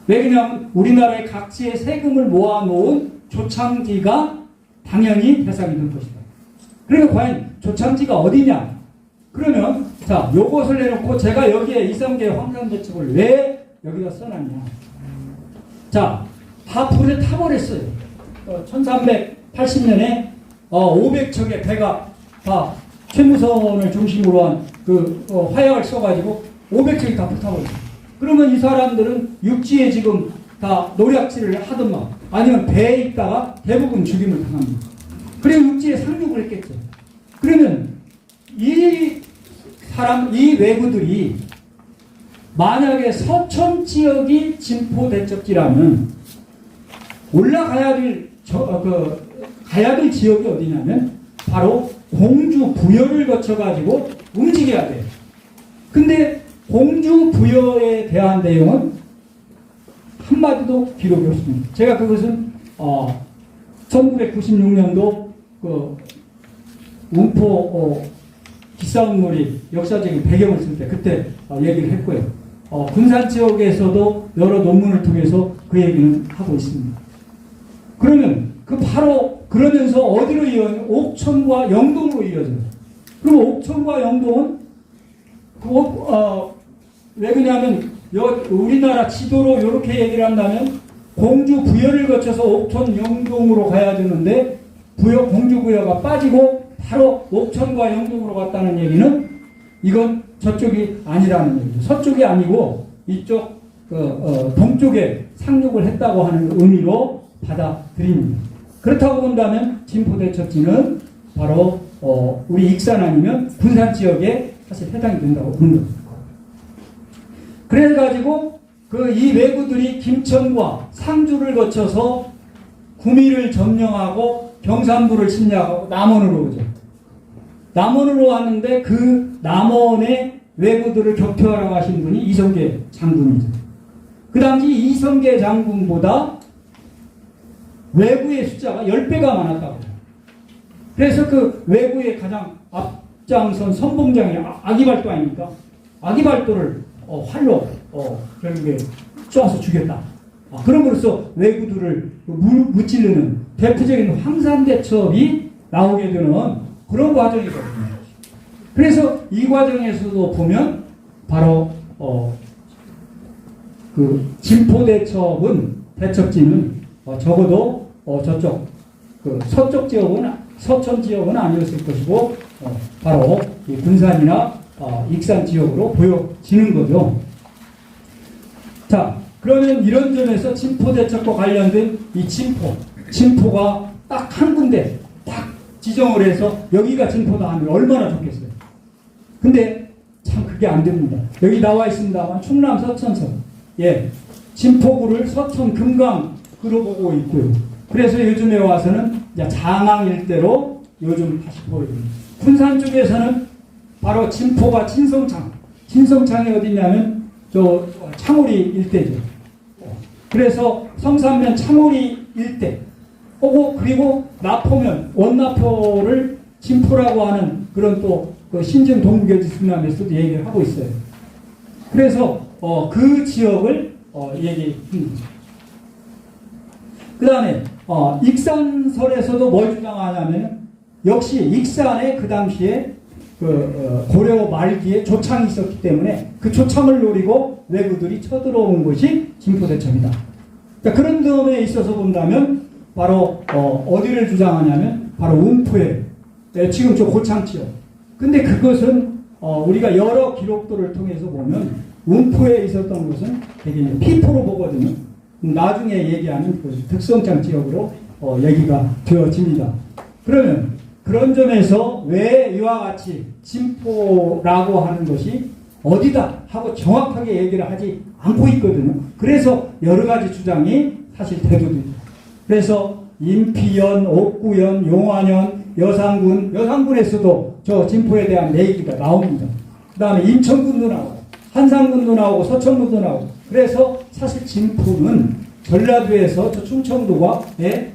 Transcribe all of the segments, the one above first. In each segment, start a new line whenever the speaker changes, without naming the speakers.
왜냐하면 우리나라의 각지의 세금을 모아놓은 조창지가 당연히 대상이 될 것이다. 그러면 과연 조창지가 어디냐? 그러면 자, 요것을 내놓고 제가 여기에 이성계 황산대첩을 왜 여기다 써놨냐? 자, 다 불에 타버렸어요. 1380년에 500척의 배가 다 최무선을 중심으로 한 화약을 써가지고 500척이 다 불타버렸어요. 그러면 이 사람들은 육지에 지금 다 노략질을 하든만 아니면 배에 있다가 대부분 죽임을 당합니다. 그리고 육지에 상륙을 했겠죠. 그러면 이 외구들이 만약에 서천 지역이 진포대첩지라면 올라가야 가야 될 지역이 어디냐면 바로 공주 부여를 거쳐가지고 움직여야 돼요. 근데 공주 부여에 대한 내용은 한마디도 기록이 없습니다. 제가 그것은 1996년도 운포 기싸움놀이 역사적인 배경을 쓸 때 그때 얘기를 했고요. 군산 지역에서도 여러 논문을 통해서 그 얘기는 하고 있습니다. 그러면 바로 그러면서 어디로 이어요? 옥천과 영동으로 이어져요. 그럼 옥천과 영동은 왜 그러냐면 우리나라 지도로 이렇게 얘기를 한다면 공주 부여를 거쳐서 옥천 영동으로 가야 되는데 공주 부여가 빠지고 바로 옥천과 영동으로 갔다는 얘기는 이건 저쪽이 아니라는 얘기죠. 서쪽이 아니고 이쪽 동쪽에 상륙을 했다고 하는 의미로 받아들입니다. 그렇다고 본다면 진포대첩지는 바로 우리 익산 아니면 군산 지역에 사실 해당이 된다고 보는 겁니다. 그래가지고 이 왜구들이 김천과 상주를 거쳐서 구미를 점령하고 경산부를 침략하고 남원으로 오죠. 남원으로 왔는데 그 남원의 왜구들을 격퇴하러 가신 분이 이성계 장군이죠. 그 당시 이성계 장군보다 왜구의 숫자가 10배가 많았다고 해요. 그래서 그 왜구의 가장 앞장선 선봉장이 아기발도 아닙니까? 아기발도를 활로 결국에 쏘아서 죽였다. 그럼으로써 왜구들을 무찌르는 대표적인 황산대첩이 나오게 되는 그런 과정이거든요. 그래서 이 과정에서도 보면 바로 진포대첩은 대첩지는 적어도 저쪽 서쪽 지역은 서천 지역은 아니었을 것이고 바로 이 군산이나 익산 지역으로 보여지는 거죠. 자, 그러면 이런 점에서 진포대첩과 관련된 이 진포가 딱 한 군데 딱 지정을 해서 여기가 진포다 하면 얼마나 좋겠어요. 근데 참 그게 안 됩니다. 여기 나와 있습니다만 충남 서천선, 진포구를 서천 금강으로 보고 있고요. 그래서 요즘에 와서는 장항 일대로 요즘 다시 보여줍니다. 군산 쪽에서는 바로 진포가 진성창이 어디냐면 창오리 일대죠. 그래서 성산면 창오리 일대 그리고 나포면 원나포를 진포라고 하는 그런 그 신증 동국여지순남에서도 얘기를 하고 있어요. 그래서 그 지역을 얘기합니다. 그 다음에 익산설에서도 뭘 주장하냐면 역시 익산에 그 당시에 고려 말기에 조창이 있었기 때문에 그 조창을 노리고 왜구들이 쳐들어온 것이 진포대첩이다. 그러니까 그런 점에 있어서 본다면 바로 어디를 주장하냐면 바로 운포에 지금 저 고창지역. 근데 그것은 우리가 여러 기록들을 통해서 보면 운포에 있었던 것은 되게 피포로 보거든요. 나중에 얘기하는 그 득성장 지역으로 얘기가 되어집니다. 그러면 그런 점에서 왜 이와 같이 진포라고 하는 것이 어디다 하고 정확하게 얘기를 하지 않고 있거든요. 그래서 여러 가지 주장이 사실 대두됩니다. 그래서 임피연, 옥구연, 용안연, 여상군에서도 저 진포에 대한 얘기가 나옵니다. 그 다음에 인천군도 나오고 한상군도 나오고 서천군도 나오고 그래서 사실 진포는 전라도에서 저 충청도가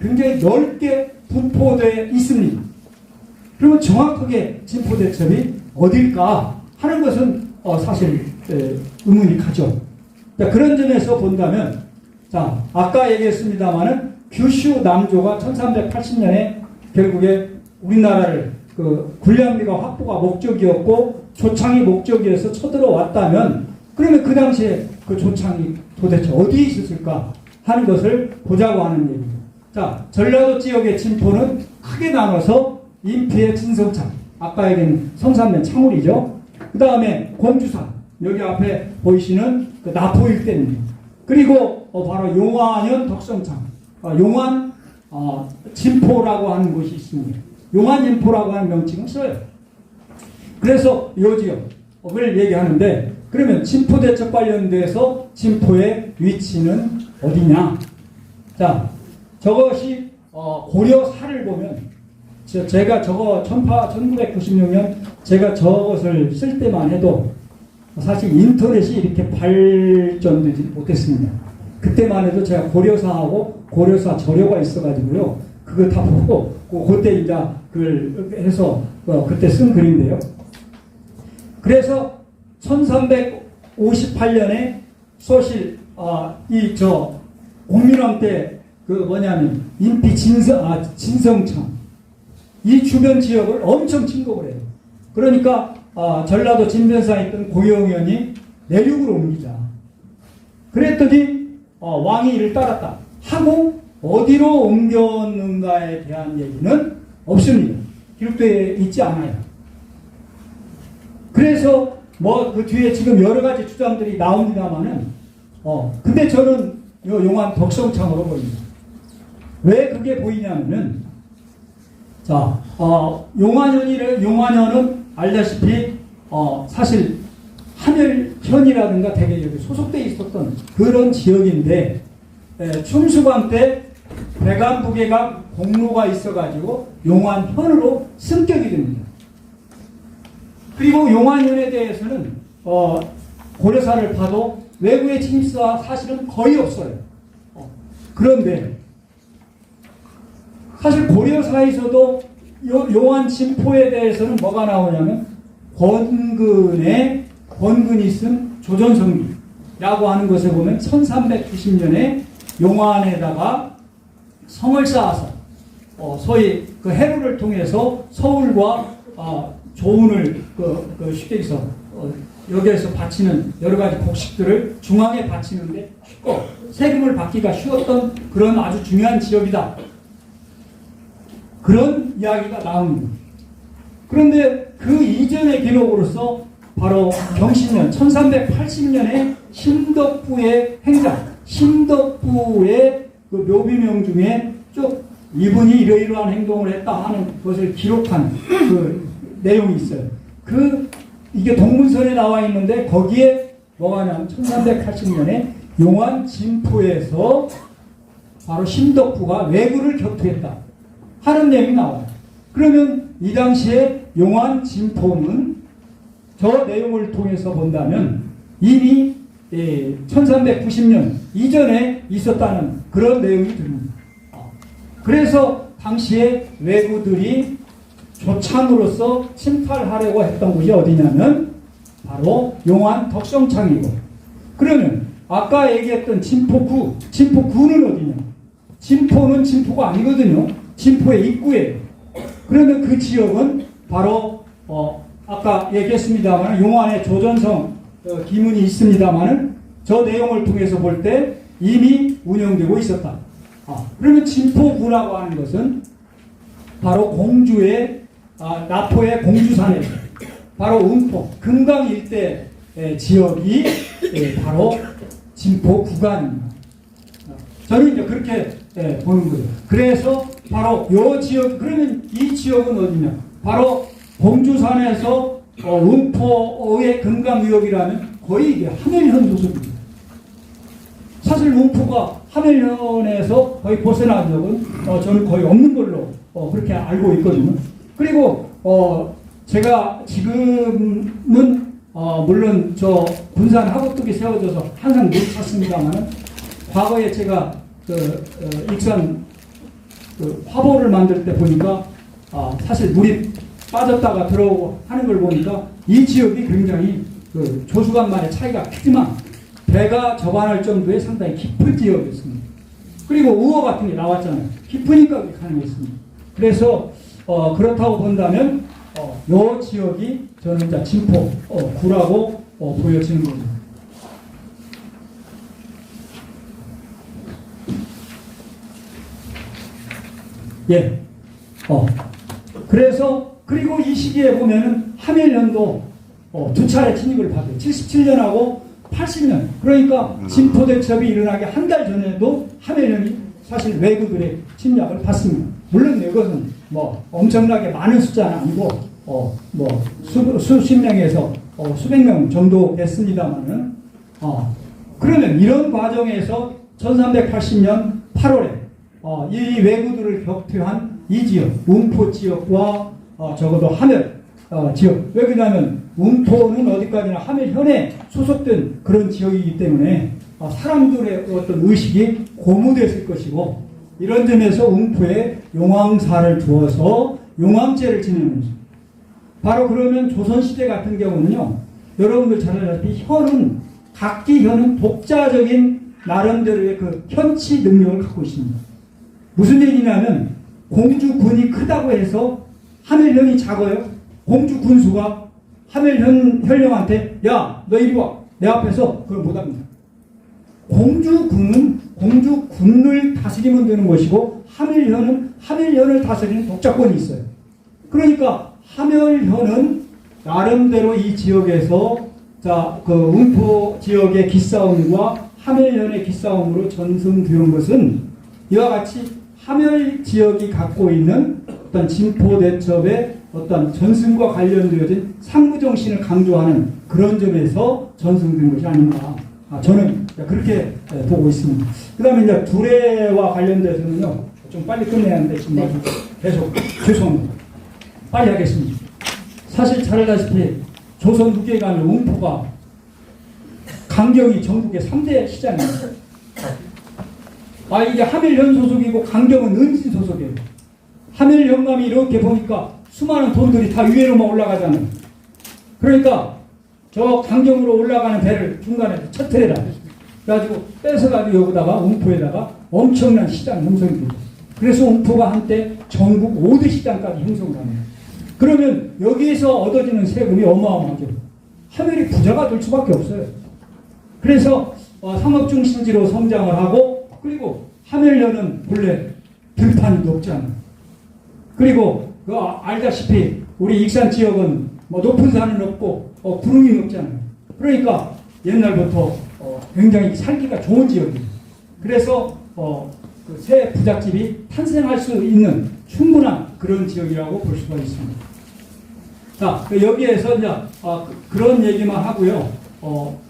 굉장히 넓게 분포되어 있습니다. 그러면 정확하게 진포대첩이 어딜까 하는 것은 사실 의문이 가죠. 그런 점에서 본다면 자, 아까 얘기했습니다마는 규슈 남조가 1380년에 결국에 우리나라를 그 군량미가 확보가 목적이었고 조창이 목적이어서 쳐들어왔다면 그러면 그 당시에 그 조창이 도대체 어디에 있었을까 하는 것을 보자고 하는 얘기입니다. 자, 전라도 지역의 진포는 크게 나눠서 인피의 진성창, 아까 얘기한 성산면 창울이죠. 그 다음에 공주산, 여기 앞에 보이시는 그 나포 일대입니다. 그리고 바로 용안현 덕성창, 용안 진포라고 하는 곳이 있습니다. 용안 진포라고 하는 명칭을 써요. 그래서 이 지역을 얘기하는데 그러면 진포대첩 관련돼서 진포의 위치는 어디냐? 자, 저것이 고려사를 보면 제가 저거 1996년 제가 저것을 쓸 때만 해도 사실 인터넷이 이렇게 발전되지 못했습니다. 그때만 해도 제가 고려사하고 고려사 저료가 있어가지고요. 그거 다 보고 그때 이제 그걸 해서 그때 쓴 글인데요. 그래서 1358년에 소실 공민왕 때 그 뭐냐면 인피 진성청 이 주변 지역을 엄청 침공을 해요. 그러니까 전라도 진변사에 있던 고영현이 내륙으로 옮기자. 그랬더니 왕이 이를 따랐다 하고 어디로 옮겼는가에 대한 얘기는 없습니다. 기록되어 있지 않아요. 그래서 뭐 그 뒤에 지금 여러 가지 주장들이 나옵니다만은 근데 저는 요 용안 덕성창으로 보입니다. 왜 그게 보이냐면은 자 용안현은 알다시피 사실 하늘현이라든가 대개 여기 소속돼 있었던 그런 지역인데 충수관 때 대간북에가 공로가 있어가지고 용안현으로 승격이 됩니다. 그리고 용안현에 대해서는 고려사를 봐도 외부의 침입사 사실은 거의 없어요. 그런데 사실 고려사에서도 용안 진포에 대해서는 뭐가 나오냐면 권근이 쓴 조전성기라고 하는 것에 보면 1390년에 용안에다가 성을 쌓아서 소위 그 해루를 통해서 서울과 조운을 쉽게 해서 여기에서 바치는 여러 가지 곡식들을 중앙에 바치는데 쉽고 세금을 받기가 쉬웠던 그런 아주 중요한 지역이다. 그런 이야기가 나옵니다. 그런데 그 이전의 기록으로서 바로 경신년 1380년에 심덕부의 행장, 심덕부의 그 묘비명 중에 쭉 이분이 이러이러한 행동을 했다 하는 것을 기록한 그 내용이 있어요. 이게 동문선에 나와 있는데 거기에 뭐가 나면 1380년에 용안 진포에서 바로 심덕부가 왜구를 격투했다 하는 내용이 나와요. 그러면 이 당시에 용안 진포는 저 내용을 통해서 본다면 이미 1390년 이전에 있었다는 그런 내용이 듭니다. 그래서 당시에 왜구들이 조창으로서 침탈하려고 했던 곳이 어디냐면 바로 용안 덕성창이고, 그러면 아까 얘기했던 진포구는 어디냐? 진포는 진포가 아니거든요. 진포의 입구예요. 그러면 그 지역은 바로 아까 얘기했습니다만 용안에 조전성 기문이 있습니다만은 저 내용을 통해서 볼 때 이미 운영되고 있었다. 그러면 진포구라고 하는 것은 바로 공주의 나포의 공주산에서 바로 음포 금강 일대 지역이 바로 진포 구간입니다. 저는 이제 그렇게 보는 거예요. 그래서 바로 요 지역, 그러면 이 지역은 어디냐? 바로 공주산에서 음포의 금강유역이라면 거의 이게 하멜현 소속입니다. 사실 음포가 하멜현에서 거의 벗어난 적은 저는 거의 없는 걸로 그렇게 알고 있거든요. 그리고 제가 지금은 물론 저 군산 하구뚝이 세워져서 항상 못 찾습니다만은 과거에 제가 익산 화보를 만들 때 보니까 사실 물이 빠졌다가 들어오고 하는 걸 보니까 이 지역이 굉장히 조수간만의 차이가 크지만 배가 접안할 정도의 상당히 깊은 지역이었습니다. 그리고 우호 같은 게 나왔잖아요. 깊으니까 그게 가능했습니다. 그래서 그렇다고 본다면 이 지역이 저는 이제 진포 구라고 보여지는 겁니다. 예. 그래서 그리고 이 시기에 보면은 하멜현도 두 차례 침입을 받아요. 77년하고 80년. 그러니까 진포대첩이 일어나기 한 달 전에도 하멜현이 사실 왜구들의 침략을 받습니다. 물론 이것은 뭐 엄청나게 많은 숫자는 아니고 뭐 수십 명에서 수백 명 정도 됐습니다만은 그러면 이런 과정에서 1380년 8월에 이 왜구들을 격퇴한 이 지역, 움포 지역과 적어도 하멜 지역. 왜 그러냐면 움포는 어디까지나 하멜현에 소속된 그런 지역이기 때문에 사람들의 어떤 의식이 고무됐을 것이고, 이런 점에서 움포에 용왕사를 두어서 용왕제를 지내는 거죠. 바로 그러면 조선시대 같은 경우는요, 여러분들 잘 알다시피 각기 현은 독자적인 나름대로의 그 현치 능력을 갖고 있습니다. 무슨 얘기냐면 공주군이 크다고 해서 하멜현이 작아요. 공주 군수가 하멜현령한테 야, 너 이리 와. 내 앞에서 그걸 못합니다. 공주군은 공주군을 다스리면 되는 것이고, 하멜현은 하멜현을 다스리는 독자권이 있어요. 그러니까 하멜현은 나름대로 이 지역에서 그 움포 지역의 기싸움과 하멜현의 기싸움으로 전승되는 것은 이와 같이 하멜 지역이 갖고 있는 어떤 진포대첩의 어떤 전승과 관련되어진 상부정신을 강조하는 그런 점에서 전승된 것이 아닌가. 저는 그렇게 보고 있습니다. 그 다음에 이제 두레와 관련돼서는요, 좀 빨리 끝내야 하는데 지금 아주 계속 죄송합니다. 빨리 하겠습니다. 사실 잘 알다시피 조선 후기에 가면 움포가 강경이 전국의 3대 시장입니다. 이게 하멜현 소속이고 강경은 은진 소속이에요. 하멜현감이 이렇게 보니까 수많은 돈들이 다 위에로만 올라가잖아요. 그러니까 저 강경으로 올라가는 배를 중간에 쳤트레라 그래가지고 뺏어가지고 여기다가 움포에다가 엄청난 시장 형성이 되죠. 그래서 움포가 한때 전국 5대 시장까지 형성을 합니다. 그러면 여기에서 얻어지는 세금이 어마어마하죠. 하멜이 부자가 될 수밖에 없어요. 그래서 상업중심지로 성장을 하고, 그리고 하멜현은 본래 들판이 높잖아요. 그리고 알다시피 우리 익산 지역은 뭐 높은 산은 없고 구름이 높잖아요. 그러니까 옛날부터 굉장히 살기가 좋은 지역이에요. 그래서 그 새 부잣집이 탄생할 수 있는 충분한 그런 지역이라고 볼 수가 있습니다. 자, 여기에서 이제 그런 얘기만 하고요.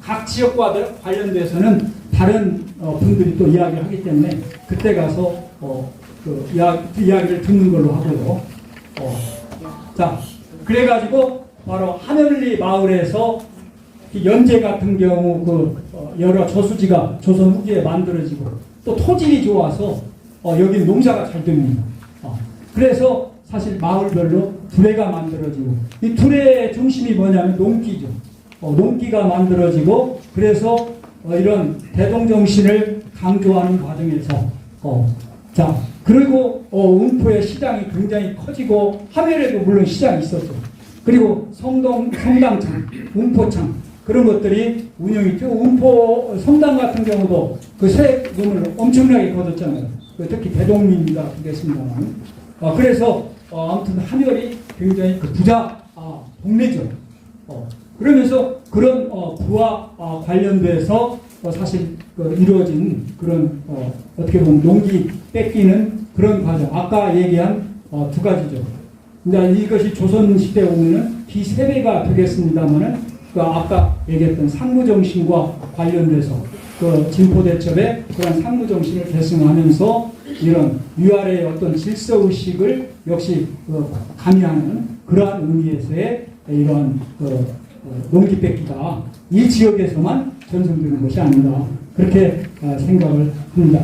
각 지역과 관련돼서는 다른 분들이 또 이야기를 하기 때문에 그때 가서 그 이야기를 듣는 걸로 하고요. 자, 그래가지고 바로 하멜리 마을에서 연제 같은 경우 여러 저수지가 조선 후기에 만들어지고, 또 토질이 좋아서 여기 농사가 잘 됩니다. 그래서 사실 마을별로 두레가 만들어지고, 이 두레의 중심이 뭐냐면 농기죠. 농기가 만들어지고, 그래서 이런 대동정신을 강조하는 과정에서 자, 그리고 움포의 시장이 굉장히 커지고, 하멜에도 물론 시장이 있었죠. 그리고 성당창, 움포창 그런 것들이 운영이 되고, 움포 성당 같은 경우도 그 세금을 엄청나게 거뒀잖아요. 특히 대동민이가 되겠습니다만. 그래서 아무튼 하멜이 굉장히 그 부자 동네죠. 그러면서 그런 부와 관련돼서 사실 이루어진 그런 어떻게 보면 농기 뺏기는 그런 과정. 아까 얘기한 두 가지죠. 근데 이것이 조선시대에 오면은 비세배가 되겠습니다만은 아까 얘기했던 상무정신과 관련돼서 그 진포대첩의 그런 상무정신을 계승하면서 이런 위아래의 어떤 질서의식을 역시 가미하는 그러한 의미에서의 이런 농기 뺏기가 이 지역에서만 전승되는 것이 아닌가, 그렇게 생각을 합니다.